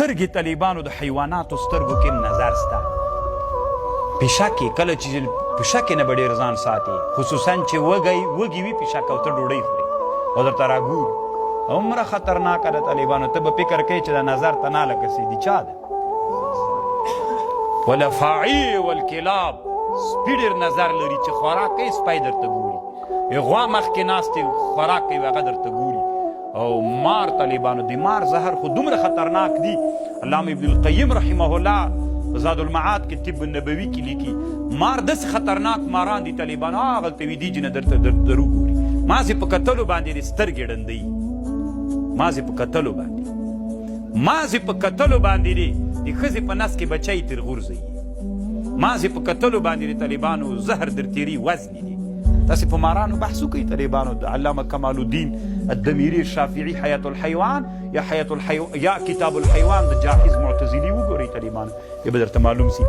سترګې طالبانو د حیواناتو سترګو کې نظر سته. پیشکې کله چې پیشکې نه به ډېر ځان ساتي، خصوصا چې وږي وي پیشک او ته ډوډۍ خوري او درته راګوري، عمره خطرناکه ده طالبانو. ته به فکر کوې چې د نظر ته نه لکه سي د چا ده. والافاعي والکلاب، سپي ډېر نظر لري چې خوراک کوي سپی درته ګوري، غوا مخکې ناست دی خوراک کوي هغه درته ګوري. او مار طالبانو د مار زهر خو دومره خطرناک دي. علامه ابن القیم رحمه الله زاد المعاد کې طب النبوي کې لیکي مار داسې خطرناک ماران دي طالبانو، هغلته ویدي چې نه درته درو ګوري. مازې په کتلو باندې د سترګې ړندوي، مازې په کتلو باندې دی د ښځې په نس کې بچی تر غورځوي، مازې په کتلو باندې د طالبانو زهر در تیري وزنې دي. تاسې په مارانو بحث وکړئ طالبانو. د علامه کمال الدین الدمیری الشافعي حیات الحیوان یا کتاب الحیوان د جاحظ معتزلي وګورئ طالبانو، یا به درته معلوم سي.